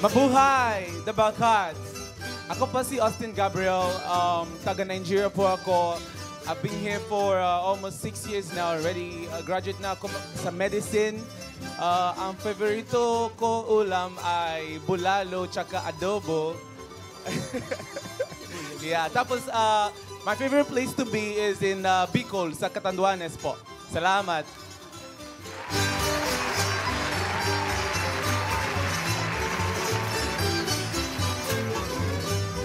Mabuhay, The Bangkats! Ako pa si Austin Gabriel, taga Nigeria po ako. I've been here for almost 6 years now already. Graduate na ako sa medicine. Ang favorito ko ulam ay bulalo tsaka adobo. Yeah, tapos my favorite place to be is in Bicol sa Catanduanes po. Salamat.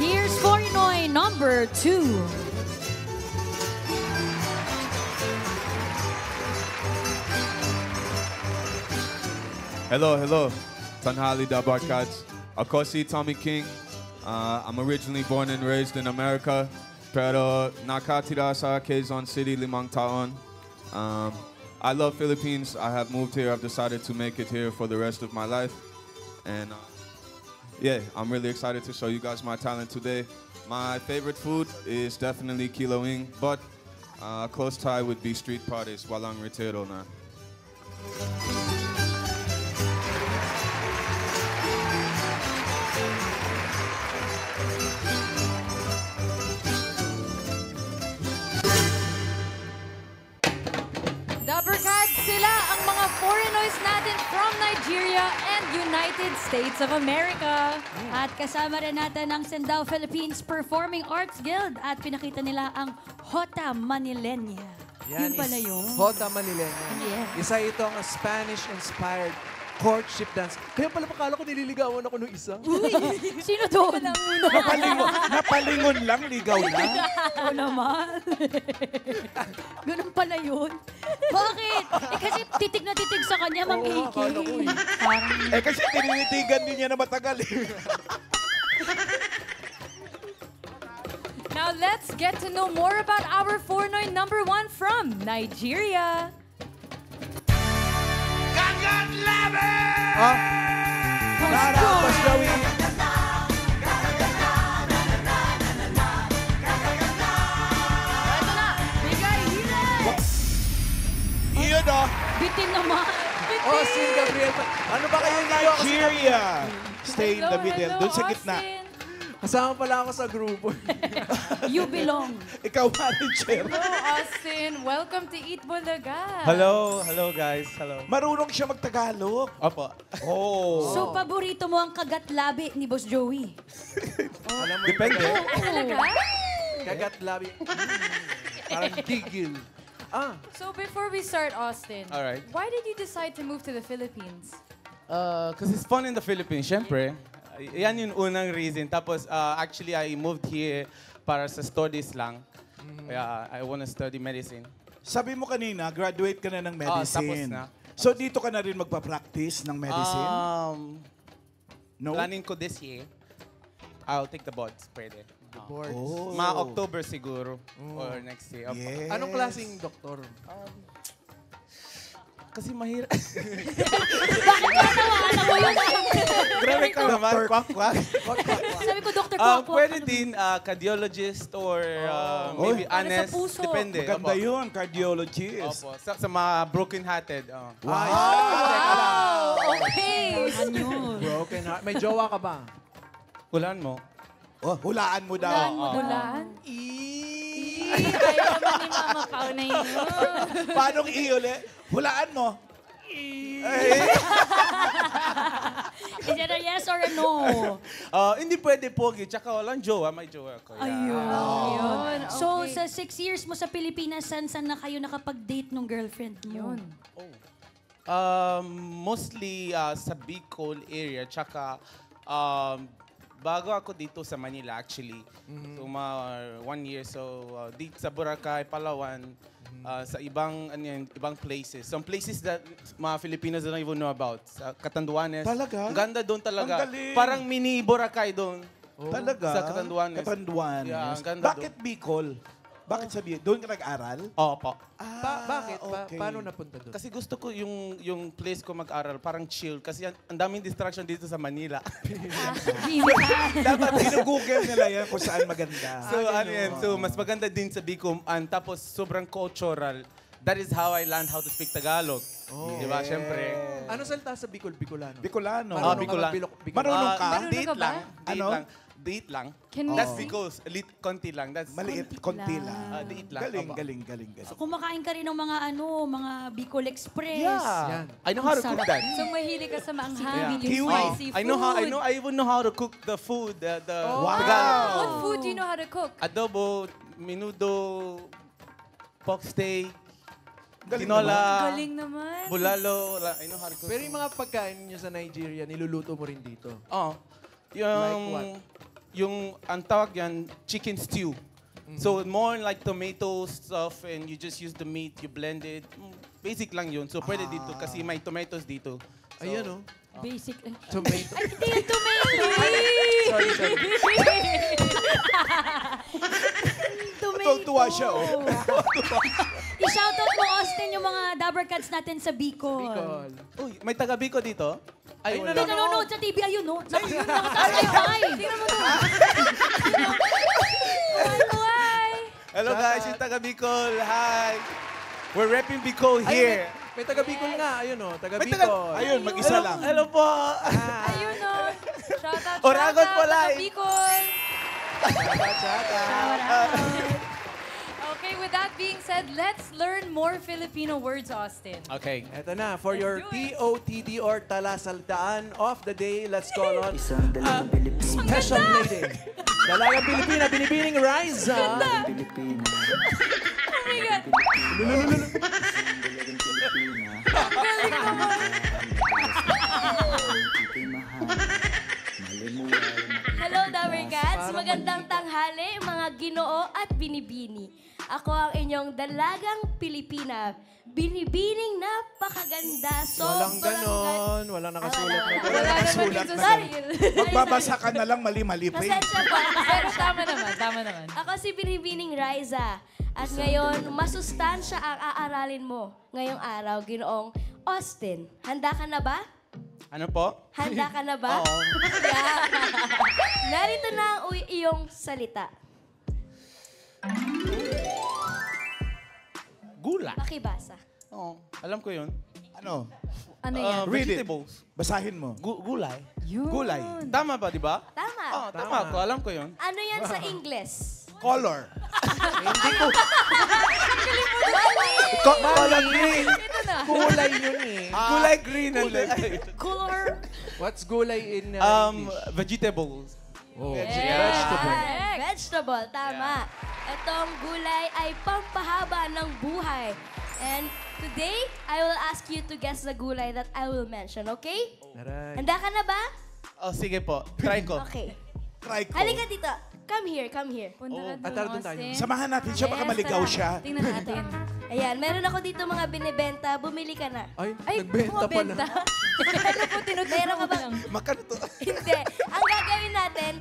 Here's Forinoy number 2. Hello, hello. Tanhali da Barkats. Ako si Tommy King. I'm originally born and raised in America, pero nakatira sa Quezon City, limang taon. I love Philippines. I have moved here. I've decided to make it here for the rest of my life. And yeah, I'm really excited to show you guys my talent today. My favorite food is definitely kiloing, but close tie would be street parties, walang retiro na. Dabarkads, sila ang mga foreigners natin from Nigeria and United States of America. At kasama rin natin ang Sendao Philippines Performing Arts Guild at pinakita nila ang Jota Manilena. Yun pala yun. Jota Manilena. Yes. Isa ito ang Spanish-inspired courtship dance. Kaya pala pakala ko nililigawan ako ng isa. Uy, sino doon? Napalingon lang, ligaw na. Oo naman. Ganun pala yun. Bakit? Eh kasi titig na titig sa kanya, Ma'am Kiki. Eh kasi tinitigan din niya na matagal eh. Now let's get to know more about our Fornoy number 1 from Nigeria. Mas gawin. Ito na, bigay hila! Iyon o. Bitin naman. Austin Gabriel. Ano ba kayo ngayon? Nigeria. Stay in the middle. Doon sa gitna. Kasama pala ako sa grupo. You belong. Ikaw, manager. Hello, Austin. Welcome to Eat Bulaga. Hello, hello guys, hello. Marunong siya magtagalog. Opo. Oh. So, paborito mo ang kagat-labi ni Boss Joey? Alam mo, Depende. Talaga? kagat labi. Parang tigil. So before we start, Austin, Alright. why did you decide to move to the Philippines? Because it's fun in the Philippines, syempre. Yan yung unang reason. Tapos, actually, I moved here para sa studies lang. Kaya, I want to study medicine. Sabi mo kanina, graduate ka na ng medicine. tapos na. So dito ka na rin magpa-practice ng medicine? No? Planning ko this year, I'll take the boards. Pwede. Boards. Oh. Mga October siguro. Or next year. Yes. Anong klaseng doktor? Kasi mahirap. Ano mo yun? Grabe ka naman. Kwak-kwak. Sabi ko, Dr. Kwakwa. Pwede din, cardiologist or maybe Para sa honest. puso. Depende. Maganda Opo. yun, cardiologist. Opo. Sa mga broken-hearted. Wow! Okay. Ano yun? Broken heart. May jowa ka ba? Ulan mo. Oh, hulaan mo daw. Hulaan mo daw. Ulan? Ayaw naman ni Mama Pao na yun. Paano i-uli? Hulaan mo. Is it a yes or a no? Hindi pwede pogi. Tsaka walang jowa. May jowa ko. Yeah. Ayun. So, okay. sa 6 years mo sa Pilipinas, saan na kayo nakapag-date ng girlfriend mo? Yun. Mostly sa Bicol area. Tsaka bago ako dito sa Manila actually. So 1 year. So dito sa Boracay, Palawan, sa ibang ibang places. Some places that mga Filipinos don't even know about. Sa Catanduanes. Talaga? Ang ganda doon talaga. Ang galing. Parang mini Boracay doon. Talaga? Sa Catanduanes. Catanduanes. Yeah, ang ganda Bakit Bicol? Bakit sabi? Doon ka nag-aral? Opo. Bakit? Okay. Paano napunta doon? Kasi gusto ko yung place ko mag-aral, parang chill. Kasi ang daming distraction dito sa Manila. Dapat ginugoogle nila yan kung saan maganda. So, ano yan? So, mas maganda din sa Bicol. Tapos, sobrang cultural. that is how I learned how to speak Tagalog. Di ba? Siyempre. Ano salita sa Bicolano? Bicolano. Marunong ka Bicolano. mag-Bicolano? Marunong ka? Marunong Date ka ba? lang. Date Ano? lang. Date lang. Can we That's sing? because, konti lang. That's Maliit, konti lang. date lang. Galing, Opo. galing, galing. So, kumakain ka rin ng mga mga Bicol Express. Yeah. Yan. I know how to cook that. So mahilig ka sa maanghang, Yeah. yung Kiwi. spicy food. I even know how to cook the food. The Wow. Tagalog. What food do you know how to cook? Adobo, menudo, pork steak, Galing tinola, Galing naman. bulalo. I know how to cook. Pero yung mga pagkain nyo sa Nigeria, niluluto mo rin dito. Oh, Like what? yung ang tawag yan, chicken stew. So more like tomato stuff and you just use the meat, you blend it. Basic lang yun. So pwede dito kasi may tomatoes dito. So, Ayan, oh. Basic lang. Tomato. Ay, hindi yung tomato. Sorry. Tomato. Tuwa siya, oh. I-shoutout mo, Austin, yung mga Dabber Cats natin sa Bicol. Bicol. Uy, may taga Bico dito? Ay, Hindi wala. nanonood sa TV. Ayun, no? Ayun, nakataas kayo. Ay, tingnan mo to. Buhay. Hello Shout guys, out. yung taga Bicol. Hi. We're repping Bicol Ay, here. may taga Bicol nga. Ayun, oh. Taga May taga- Bicol. Ayun, mag-isa lang. Hello po. Ayun o. Shout out, Oragon po taga live. Bicol. Shout out. Okay, with that being said, let's learn more Filipino words, Austin. Okay. Eto na, for your do it. TOTD or talasaldaan of the day, let's call on Isang dalagang Pilipina, special lady. Dalagang Pilipina, binibining Riza. Pilipina. Oh my God. Dalagang Pilipina. Ika'y mahal. Malimuyaw na Hello, Dabber Cats! Magandang tanghali, mga ginoo at binibini. Ako ang inyong dalagang Pilipina. Binibining napakaganda. Walang ganon. Walang nakasulat na Wala ganon. Wala naman Nakasulat dito na sa ganun. Magbabasa ka na lang mali-mali pa eh. Pasensya po. Pero tama naman, tama naman. Ako si Binibining Riza. At ngayon, masustansya ang aaralin mo. Ngayong araw, ginoong Austin. Handa ka na ba? Ano po? Handa ka na ba? Oo. Yeah. Narito na ang iyong salita. Gula. Pakibasa. Oo. Alam ko yun. Ano? Ano yan? Read it. Vegetables. Basahin mo. Gulay. Yun. Gulay. Tama ba, di ba? Tama. Oo, tama ako. Alam ko yun. Ano yan sa Ingles? Color. Color green. Ito na. Kulay yun eh. Gulay green. Color. What's gulay in English? Vegetables. Oh. Vegetable. Vegetable, tama. Itong gulay ay pampahaba ng buhay. And today, I will ask you to guess the gulay that I will mention, okay? Aray. Handa ka na ba? Oh, sige po. Try ko. Okay. Try ko. Halika dito. Come here, come here. Punta ka Tara doon, doon tayo. Austin. Samahan natin siya, baka Yes, maligaw tara. siya. Tingnan natin. Ayan, meron ako dito mga binibenta. Bumili ka na. Ay, Ay, nagbenta pala. bumabenta. Ano po, tinuturo Meron ka mo ba? lang. Makano to? Hindi. Ang gagawin natin,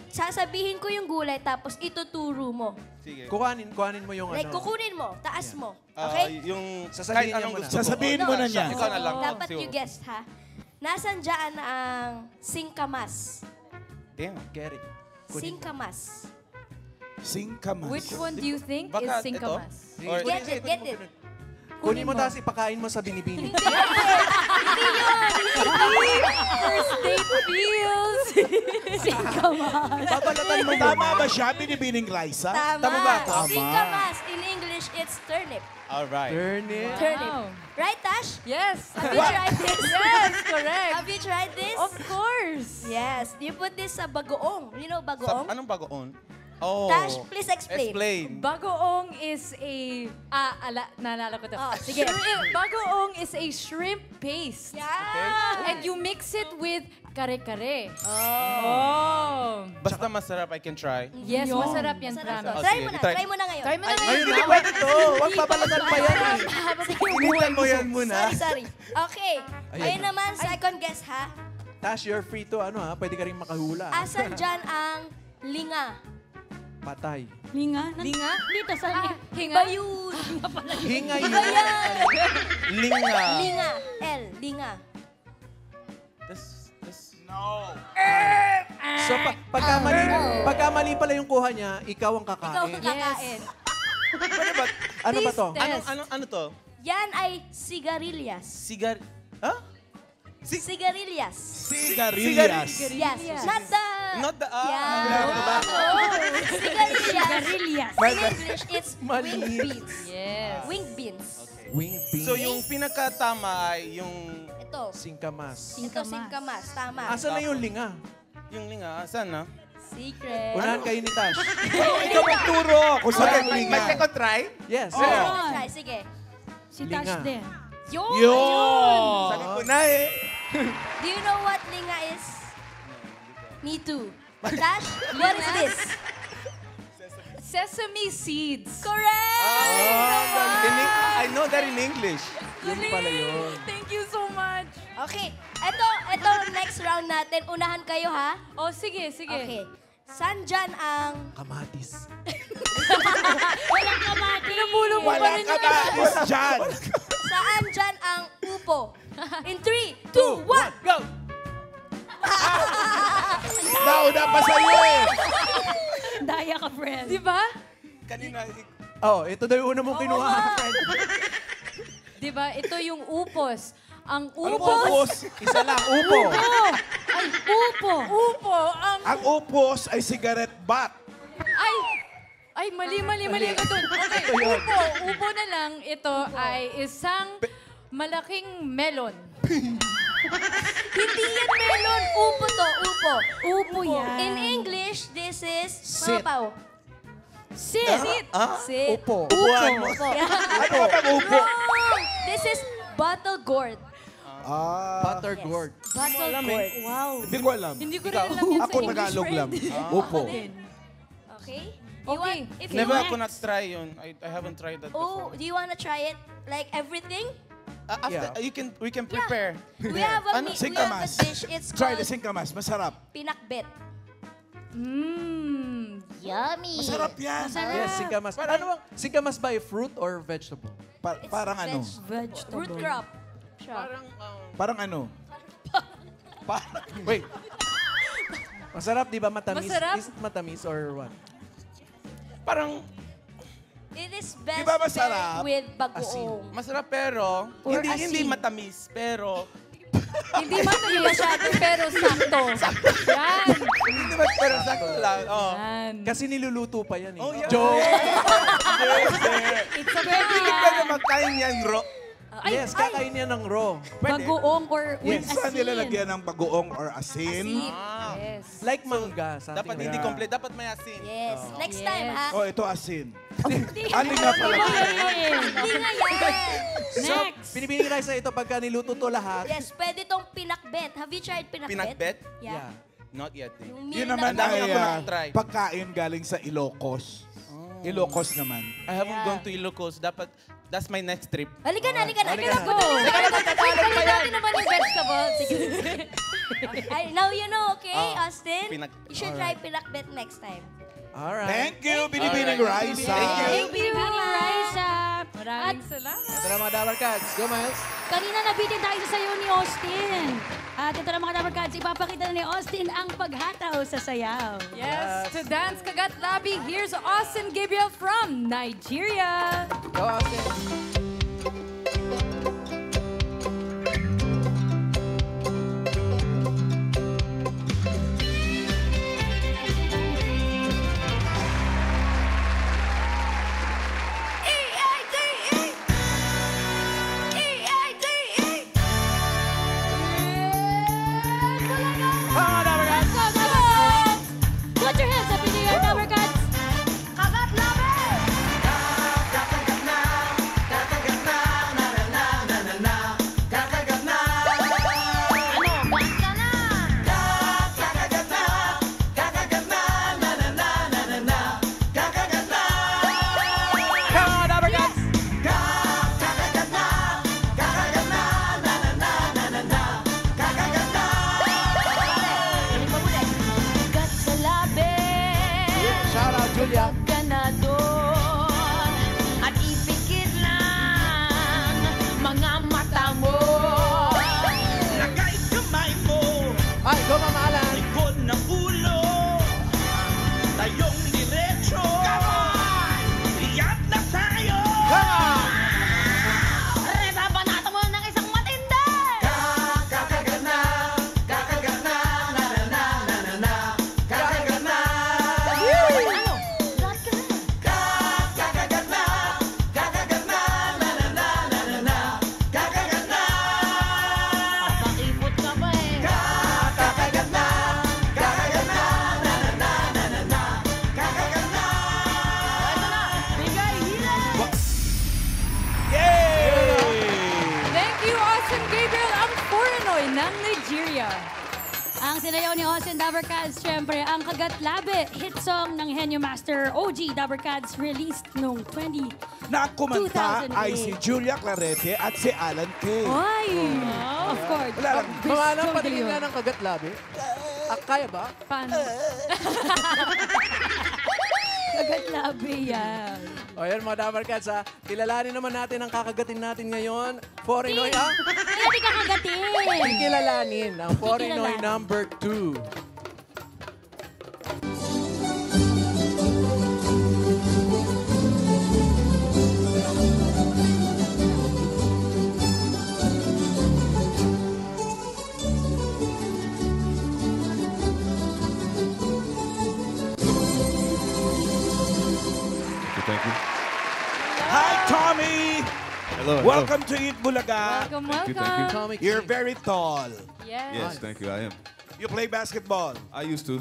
sasabihin ko yung gulay tapos ituturo mo. Sige. Kuhanin mo yung Like, ano. kukunin mo, taas mo. Ah, Okay? yung Sasabihin kahit niya anong muna. gusto ko. Sasabihin mo na niya. Ikaw na lang. Dapat you Siguro. guessed, ha? Nasaan dyan ang singkamas? Damn. Get it. Singkamas. Singkamas. Which one do you think Baka is singkamas? Or- Get it, get it. Kunin mo tapos ipakain mo sa binibini. First date feels. Babalatan mo Tama ba siya, binibining Liza? Tama. Tama ba? Tama. Singkamas. In English, it's turnip. Alright. Turn it. Turnip. Wow. Right, Tash? Yes. Have you tried this? Yes, correct. Have you tried this? Of course. Yes. You put this sa bagoong. You know Sa, bagoong? anong bagoon? Oh. Tash, please explain. Explain. Bagoong is a... naalala ko to. Oh, sige. Bagoong is a shrimp paste. Yeah. And you mix it with kare-kare. Oh. Basta masarap, I can try. Yes, Yun. masarap yan, Sarap to. promise. Try sige, mo na. try. Try mo na ngayon. Try mo na Ay, ngayon. hindi pwede to. Huwag babalatan pa yan eh. Initan mo yan muna. Sorry. Okay. Ayan Ayun na. naman, second guess, ha? Tash, you're free to ano ha. Pwede ka rin makahula. Asan dyan ang linga? Patay. Linga? Linga? Dito sa Hinga? Bayun. Hinga yun. Ayan. Linga. Linga. L. Linga. No. So, pagkamali pala yung kuha niya, ikaw ang Ikaw kakain. ang kakain. Ano ba to? Test. Ano to? Yan ay sigarilyas. Ha? Sigarilyas. Sigarilyas. Yes. Not the... Not the... Yeah. Sigarilyas. Garillas. In English, it's Mali. winged beans. Yes. Winged beans. Winged beans. So yung pinakatama ay yung... Ito. Singkamas. Ito, singkamas. Tama. Asan na yung linga? Yung linga, saan na? Secret. Unahan kayo ni Tash. Ikaw magturo kung saan ang May linga. second try? Yes. Oh. Let's try. Sige. Si Tash Linga. din. Yun! Yun! Sabi ko na eh. Do you know what linga is? Me too. Tash, what is this? Sesame seeds. Correct! I know that in English. Yun pala yun. Thank you so much. Okay. Ito next round natin. Unahan kayo, ha? Oh, sige, sige. Okay. Saan dyan ang... Kamatis. Walang kamati. Pinabulong mo pa Wala rin ka yung ba? Boss Jan. Saan dyan ang upo? In 3, 2, 1, go! Nauna pa sa'yo eh. Daya ka, friend. Di ba? Kanina, Oh, ito daw yung una mong kinuha. Di ba? Ito yung upos. Ang Ano upos. upos? Isa lang, upo. Ay, upo. Upo. Ang upos ay cigarette butt. Ay, mali ka dun. Okay, upo. Upo na lang. Ito ay isang malaking melon. Hindi yan melon. Upo to, upo. Upo yan. In English, this is... Sit. Mga pao. Sit. Sit. Upo. Upuan mo. Upo. Ano ba ang upo? This is bottle gourd. Butter gourd. Bottle gourd. Wow. Hindi ko alam. Hindi ko rin alam yan sa Ako English, Tagalog friend. lang. Upo. Okay? Okay. If you never want, ako na-try yun. I haven't tried that oh, before. do you want to try it? Like everything? After, we can prepare. We have a, Ano? we have a Singkamas. dish. It's Try called the singkamas. Masarap. pinakbet. Yummy. Masarap yan. Yes, singkamas. Ano bang, singkamas ba ay fruit or vegetable? Parang ano? Vegetable. Root crop. Siya. Parang ano? Wait. Masarap, di ba? Matamis? Masarap. Is it matamis or what? Parang It is best Di ba masarap? paired with bagoong. masarap pero Or hindi asin. matamis pero Hindi matuloy masyado, pero sakto. Yan. hindi ba pero sakto lang. Oh. Yan. Kasi niluluto pa yan eh. Oh, yeah. Joke! It's a very Hindi pwede magkain yan, bro. Yes, kakain yan ng raw. Bagoong or with Minsan asin. nilalagyan ng bagoong or asin. Yes. Like mangga, something Dapat like hindi that. complete, dapat may asin. Yes. Next Yes. time, ha? Oh, ito asin. Ano nga pala? Hindi nga yan. Next. Pinipiling rice na ito pagka niluto to lahat. Yes, pwede tong pinakbet. Have you tried pinakbet? Pinakbet? Yeah. Not yet. Eh. Yung Yun meal naman na dami ay ako na-try. pagkain galing sa Ilocos. Ilocos naman. I haven't Yeah. gone to Ilocos. Dapat, that's my next trip. Halika na, halika na. Halika na. Go. Balik natin naman yung vegetable. Sige. Now you know, okay, Austin? Pinak- You should try pinakbet next time. Alright. Thank you, Binibining Rice. Thank you, Raisa. Maraming salamat. Ito na mga Dabar Cats. Go, Miles. Kanina nabitin tayo sa sayo ni Austin. At ito na mga Dabar Cats, ipapakita na ni Austin ang paghataw sa sayaw. Yes, to dance Kagat Labi, here's Austin Gabriel from Nigeria. Go, Austin. Mga Dabar Cats. Put your hands up in the air, Dabar Cats. Kagat Labi! Ang sinayaw ni Austin Dabarkads, syempre, ang Kagat Labi, hit song ng Henyo Master OG Dabarkads, released noong Na ang kumanta 2008. ay si Julia Clarete at si Alan Kay. Ay! Of course. Wala lang. Mga anak, Chris patingin Jong nga de ng kagat labi. Kaya ba? Paano? Kagat Labi yan. O yan mga Dabarkads ha. Kilalanin naman natin ang kakagatin natin ngayon. Forinoy ang Hindi ka kagatin. kilalanin ang Forinoy Kikilalanin. number 2. Thank you. Hi, Tommy! Hello. hello. Welcome to Eat Bulaga. Welcome, Thank you, welcome. thank Tommy You're King. very tall. Yes. Yes, thank you. I am. You play basketball. I used to.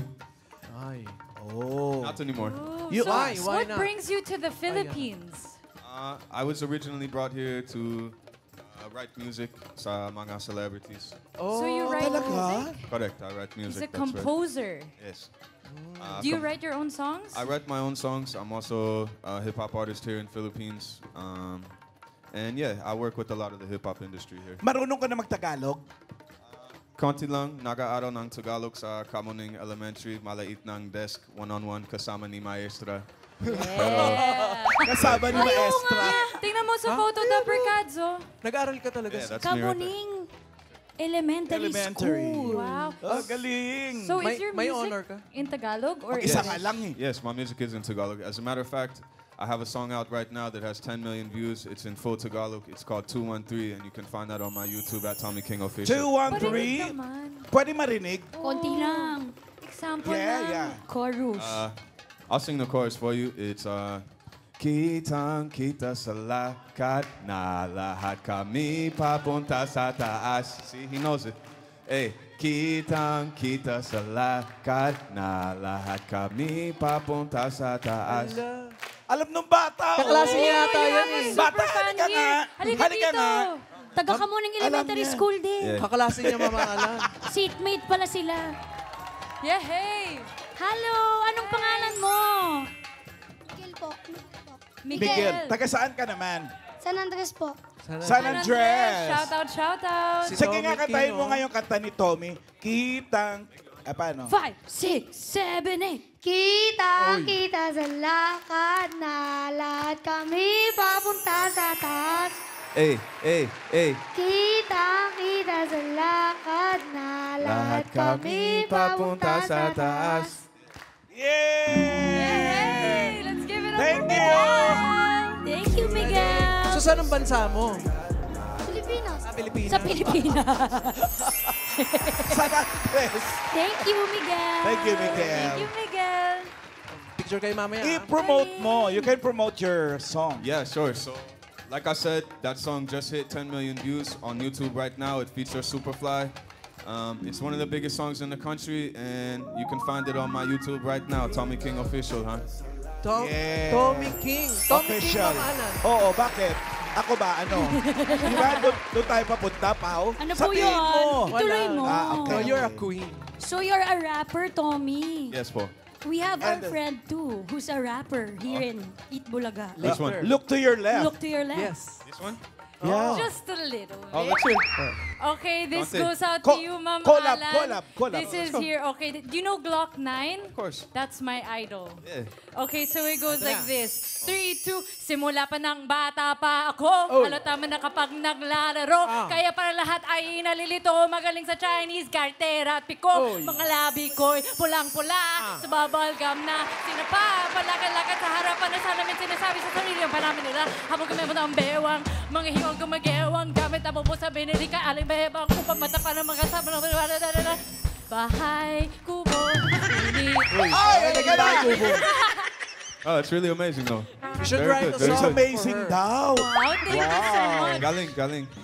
Ay. Oh. Not anymore. You Why? asked. Why What not? brings you to the Philippines? I was originally brought here to write music sa mga celebrities. So you write talaga? music? Correct, I write He's music. a that's right. composer. Yes. Do you write your own songs? I write my own songs. I'm also a hip-hop artist here in Philippines. And yeah, I work with a lot of the hip-hop industry here. Marunong ka na magtagalog? Konti lang, nag-aaral ng Tagalog sa Kamuning Elementary, malait ng desk, one-on-one, kasama ni Maestra. Yeah. Kasama ni Maestra. Tingnan mo sa photo, Dabarkads, oh. Nag-aaral ka talaga Yeah, sa... that's me right there. Kamuning Elementary School. Wow. Oh, galing. So May- is your may music honor ka? in Tagalog or Isa in nga lang eh. Yes, my music is in Tagalog. As a matter of fact, I have a song out right now that has 10 million views. It's in full Tagalog. It's called 213, and you can find that on my YouTube at Tommy King Official. 213. naman. Pwede marinig? Konti lang. Example Yeah, lang. yeah. Chorus. I'll sing the chorus for you. It's Kitang kita sa lakad na lahat kami papunta sa taas. See, he knows it. Hey, kitang kita sa lakad na lahat kami papunta sa taas. Alam nung bata. Kaklase niya yata You yan have a eh. super Bata, fan halika here. nga. Halika Halika dito. nga. Taga Kamuning Elementary niya. School din. Yeah. Kaklase niya mamaalan. Seatmate pala sila. Yeah, hey. Hello, anong pangalan mo? Miguel po. Miguel, taga saan ka naman? San Andres po. San Andres. Shout out, shout out. Si Sige Tommy nga, kantahin King, mo oh. ngayong kanta ni Tommy. Kitang... paano? 5, 6, 7, 8. Kita sa lakad na lahat kami papunta sa taas. Hey, hey, hey. Kita sa lakad na lahat kami papunta sa taas. Yay! Hey, let's give it up Thank for you! Miguel. Thank you, Miguel. So saan ang bansa mo? Pilipinas. Pilipinas. Sa Pilipinas. San Andres. Thank you, Miguel. Thank you, Miguel. Thank you, Miguel. Picture kayo mamaya. ah. I-promote mo. You can promote your song. Yeah, sure. So, like I said, that song just hit 10 million views on YouTube right now. It features Superfly. It's one of the biggest songs in the country, and you can find it on my YouTube right now, Tommy King Official, huh? Yeah. Tommy King. Tommy King Official. mamaalan. Oo, bakit? Ako ba, ano? Di ba, doon tayo papunta, Pao? Ano po Sabihin yun? mo. Ituloy mo. Ah, okay. Oh, you're a queen. So you're a rapper, Tommy. Yes, po. We have our And- friend too, who's a rapper here in Eat Bulaga. Which one? Look to your left. Look to your left. Yes. This one? Yeah. Just a little Oh, bit. let's hear. Okay, this Conte. goes out Co- to you, Ma'am collab, Alan. collab. This is here. Okay, do you know Glock 9? Of course. That's my idol. Yeah. Okay, so it goes like this. 3, 2, simula pa ng bata pa ako. Oh. Halata man na kapag naglalaro. Kaya para lahat ay nalilito. Magaling sa Chinese, kartera at piko. Mga labi ko'y pulang-pula. Sa babalgam na sinapa. Palakad-lakad sa harapan na sana may sinasabi sa sarili. Ang panamin nila. Habang kumemot ang bewang. Mga hiwang gumagewang. Gamit ang bubo sa binili ka. Aling bebang. Upang matapa ng mga sabon. Bahay, kubo, init. Ay, nagagaling. Oh, it's really amazing, though. You should Very write good, a very song good. Amazing for her. daw. Wow, thank you so much.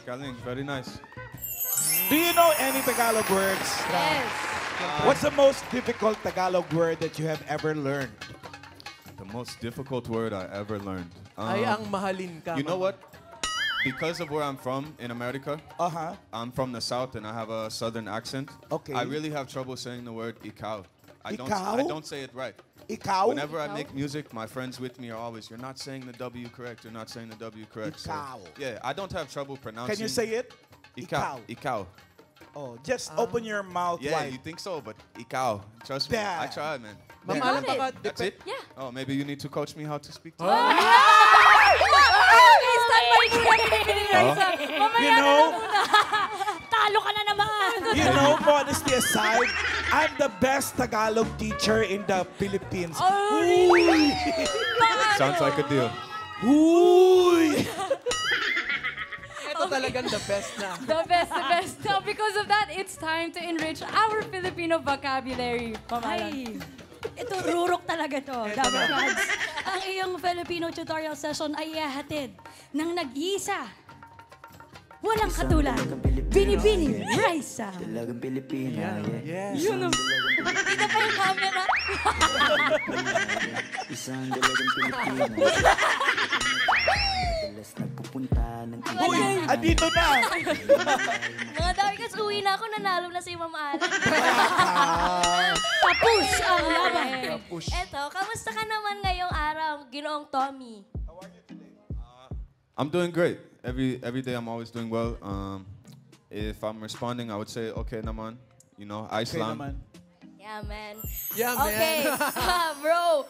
Galing. Very nice. Do you know any Tagalog words? Yes. What's the most difficult Tagalog word that you have ever learned? The most difficult word I ever learned. Ay, ang mahalin ka. You know what? because of where I'm from in America, I'm from the South and I have a Southern accent. Okay. I really have trouble saying the word ikaw. I Ikaw? don't say it right. Ikaw? Whenever I make music, my friends with me are always, you're not saying the W correct, you're not saying the W correct. So, Ikaw. yeah, I don't have trouble pronouncing. Can you say it? Ikaw. Ikaw. Oh, just open your mouth Yeah, wide. you think so, but ikaw. Trust me, I Damn. tried, man. Mamahalan pa ka. That's it? Yeah. Oh, maybe you need to coach me how to speak. Okay, stand by muna ni Raisa. You know, Talo ka na naman! you know, modesty aside, I'm the best Tagalog teacher in the Philippines. Oh, Uy! Sounds like a deal. Uy! Ito talagang the best na. The best, the best. So because of that, it's time to enrich our Filipino vocabulary. Ay, ito rurok talaga to. Dabber Cats. Ang iyong Filipino tutorial session ay ihahatid ng nag-iisa. Walang katulad. Bini-bini, Raisa. Dalagang Pilipina, yeah. Yes. Yun o. Dito pa yung camera. Isang dalagang Pilipina. Madalas nagpupunta ng Uy! Andito na! Mga Darkers, uwi na ako. Nanalo na si Mama Alan. Tapos ang laban. Eto, kamusta ka naman ngayong araw, Ginoong Tommy? I'm doing great. Every day I'm always doing well. If I'm responding, I would say, okay, naman. You know, Okay Islam. naman. Yeah, man. Yeah, man. Okay, bro.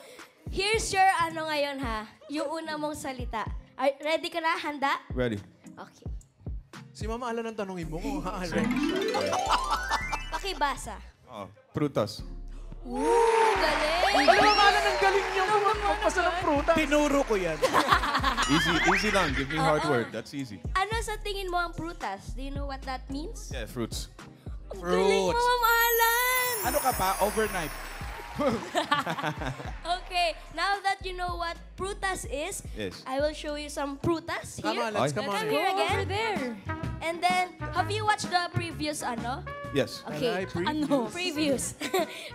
Here's your ano ngayon, ha? Yung una mong salita. Ready ka na? Handa? Ready. Okay. Si Mama Alan ang tanongin mo kung ready siya. Pakibasa. Oh, frutas. Galing! Ano Mama Alan, ang galing niyo magpasa ng prutas. Tinuro ko yan. Easy lang. Give me hard word. That's easy. Ano sa tingin mo ang prutas? Do you know what that means? Yeah, fruits. Ang galing mo, Mama Alan! Ano ka pa? Overnight. Okay, now that you know what prutas is, Yes. I will show you some prutas here. Tama, let's Ay. come on. Come here again. Over there. And then, have you watched the previous ano? Yes. Okay. Ano? Previews.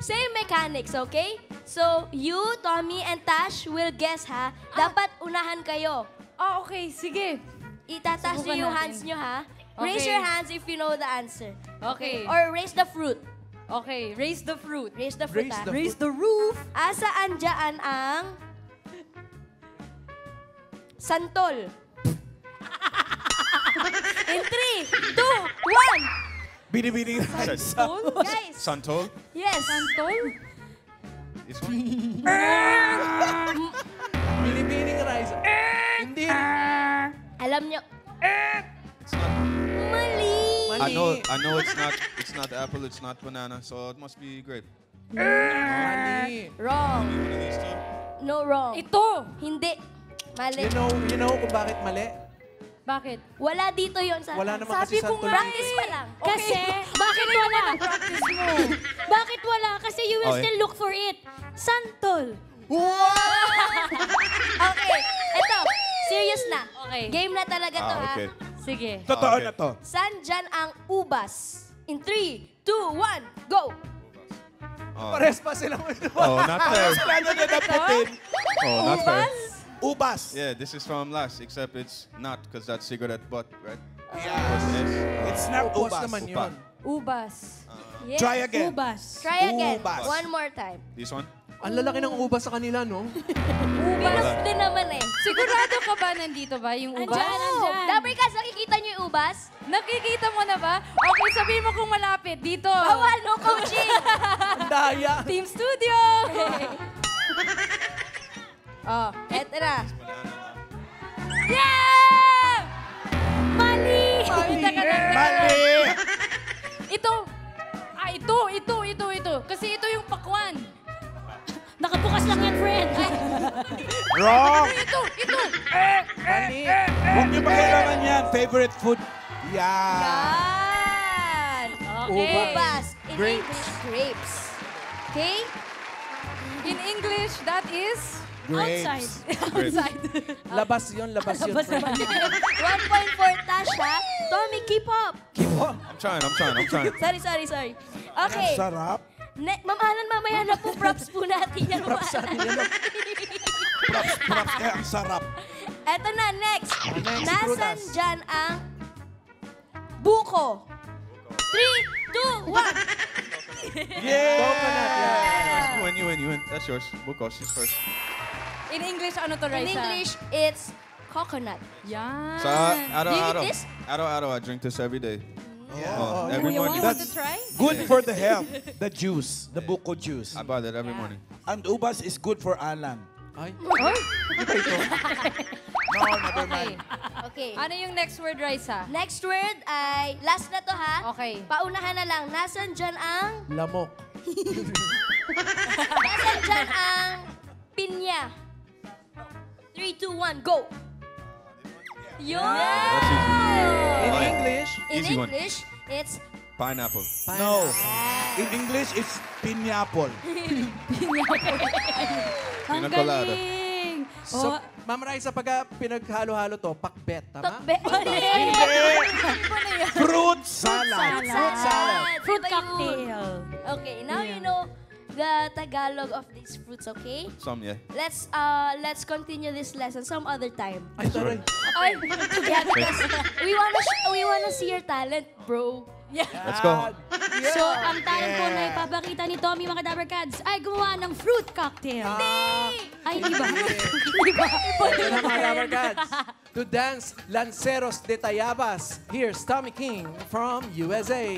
Same mechanics, okay? So, you, Tommy, and Tash will guess, ha? Dapat unahan kayo. Oh, okay. Sige. Itataas Subukan niyo yung natin. hands niyo, ha? Raise Okay. your hands if you know the answer. Okay. Or raise the fruit. Okay. Raise the fruit. Raise the fruit, ha? Raise the roof. Asaan dyan ang... Santol. In 3, 2, 1. Binibining rice. Guys, Santol. yes. Santol? This one? Binibining rice. Hindi. Alam nyo, It's not. mali. I know it's not apple, it's not banana, so it must be grape. Mali. Wrong. One of these two? No, wrong. Ito. Hindi. Mali. You know kung bakit mali? Bakit? Wala dito yon sa... Wala naman Sabi kasi ko santol nga dito. Practice pa lang. Kasi, bakit wala? Practice mo. Bakit wala? Kasi you will Okay. still look for it. Santol. Okay. Eto. Serious na. Okay. Game na talaga to, ha? Okay. Sige. Totoo Okay. na to. Saan dyan ang ubas? In 3, 2, 1, go! Oh, Pares pa silang not fair. Sila na nadaputin. Oh, not fair. Ubas. Yeah, this is from last, except it's not, because that's cigarette butt, right? Yes. Yes. It's not Ubas ubas. naman Upa. yun. Ubas. Yes. Try again. Ubas. Try again. Ubas. One more time. This one? Ang lalaki ng ubas sa kanila, no? Pinos din naman eh. Sigurado ka ba nandito ba yung ubas? Andyan. Dabber Cats, nakikita niyo yung ubas? Nakikita mo na ba? Okay, sabihin mo kung malapit. Dito. Bawal, no coaching! Ang daya. Team Studio! Oh, eto na. Yeah! Mali! Teka lang. Mali! Ito. Ito. Kasi ito yung pakwan. Nakabukas lang yan, friend. Wrong! Ito. Mali. Huwag niyo pakialaman yan. Favorite food. Yeah. Yan! Okay. Ubas. In Grapes. English, grapes. Okay? In English, that is... Outside. Outside. Labas yun, labas yun. Labas friend. 1 point for Tash, ha? Tommy, keep up. I'm trying. Sorry. Okay. Sarap. Ma'am Alan, mamaya na po. Props po natin yan. Props kaya ang sarap. Eto na, next. next, Nasaan prutas. dyan ang buko? 3, 2, 1. Coconut yan. You win. That's yours. Buko, she's first. In English, ano to, In Raisa? English, it's coconut. Yan. So, Do you eat this? I drink this every day. Yeah. Every You morning. want to try? Good for the health. The juice. The buko juice. I buy that every morning. And ubas is good for Alan. Ay, No, never mind. Okay. Ano yung next word, Raisa? Next word ay, last na to ha. Okay. Paunahan na lang. Nasaan dyan ang, lamok. nasaan dyan ang pinya? 3, 2, 1, go! Yun! That's In Okay. English, In Easy one. English, it's Pineapple. No. In English, it's pineapple. Ang Pina colada. galing! so, Oh, Ma'am Raisa, pag pakbet, tama? pakbe. Fruit salad. Fruit salad. fruit Iba yun. cocktail. Okay, now you know the Tagalog of these fruits, okay? Some, yeah. Let's continue this lesson some other time. Ay, taray. Ay, yeah, because we wanna see your talent, bro. Let's go. So, ang talent ko na ipapakita ni Tommy, mga Dabber Cats, ay gumawa ng fruit cocktail. Ay, di ba? Ito na mga Dabber Cats. To dance Lanceros de Tayabas, here's Tommy King from USA.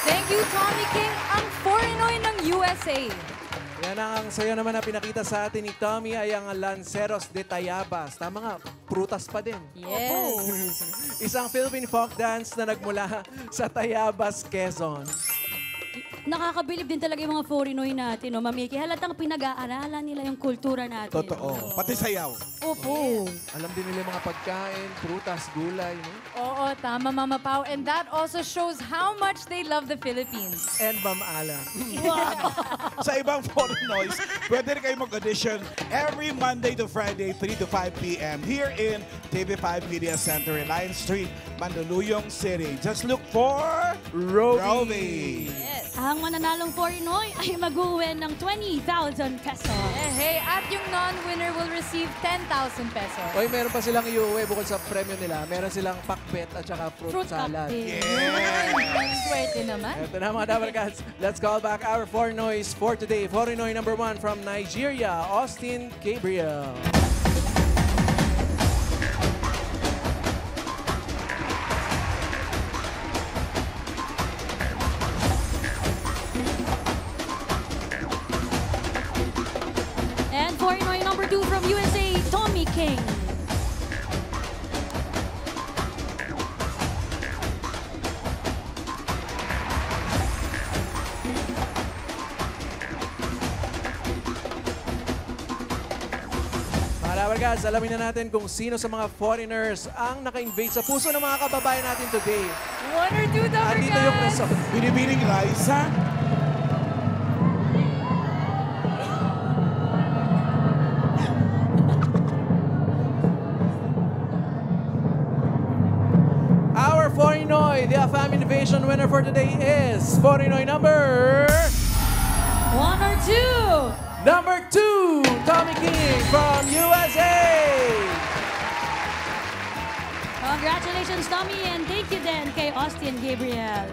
Thank you, Tommy King, ang Foreignoy ng USA. Yan ang sayo naman na pinakita sa atin ni Tommy ay ang Lanceros de Tayabas. Tama nga, prutas pa din. Yes. Isang Philippine folk dance na nagmula sa Tayabas, Quezon. Nakakabilib din talaga yung mga Foreignoy natin, no, Mamiki. Halatang pinag-aaralan nila yung kultura natin. Totoo. Pati sayaw. Opo. Alam din nila yung mga pagkain, prutas, gulay, no? Oo, tama, Mama Pao. And that also shows how much they love the Philippines. And Ma'am Alan. Sa ibang foreign noise, pwede rin kayo mag-audition every Monday to Friday, 3 to 5 p.m. here in TV5 Media Center, Reliance Street, Mandaluyong City. Just look for Roby. Ang mananalong Foreignoy ay mag-uwi ng 20,000 pesos. Hey, at yung non-winner will receive 10,000 pesos. Oy, meron pa silang iuwi bukod sa premyo nila. Meron silang pakbet at saka fruit salad. cocktail. Swerte naman. Ito na mga Dabber Cats. Let's call back our Foreignoys for today. Foreignoy number 1 from Nigeria, Austin Gabriel. Foreignoy number 2 from USA, Tommy King. Mga Labarkads, alamin na natin kung sino sa mga foreigners ang naka-invade sa puso ng mga kababayan natin today. 1 or 2 Andito yung Labarkads. result. Binibining rice, ha? Our Foreignoy, the AFAM Innovation winner for today is Foreignoy number 1 or 2? number 2, Tommy King from USA. Congratulations, Tommy, and thank you then kay Austin Gabriel.